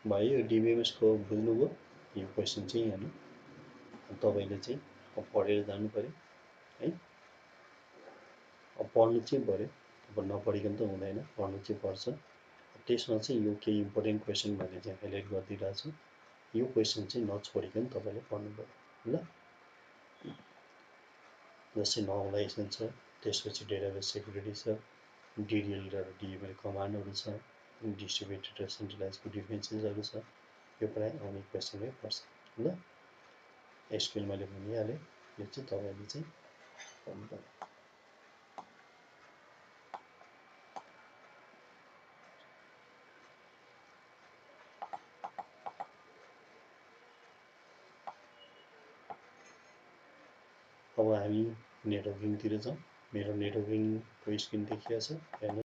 भयो DBMS को बुझ्नुभयो यो क्वेसन चाहिँ यहाँ तपाईले चाहिँ पढेर जानु पर्यो है पढ्नु चाहिँ पर्यो अब नपढिकन त हुँदैन पढ्नु चाहिँ पर्छ त्यसमा चाहिँ यो केही इम्पोर्टेन्ट क्वेसन भने चाहिँ हाइलाइट गरिदिइरहेको छु यो क्वेसन चाहिँ नछोडिकन तपाईले पढ्नु पर्यो ल जस्तै नर्मलाइजेसन छ त्यसपछि डेटाबेस सेक्युरिटी छ DDL र DML कमान्डहरु छ डिस्ट्रिब्युटेड र सेन्ट्रलाइजको डिफरेन्सेसहरु छ यो प्राय आउने क्वेसनमै पर्छ ल एसक्यूएल मैले भनिहालेँ यो चाहिँ तपाईले चाहिँ पढ्नु पर्यो अब हामी नेटवर्किङतिर जाउँ मेरो नेटवर्किङको स्क्रिन देखिएको छ हेर्नु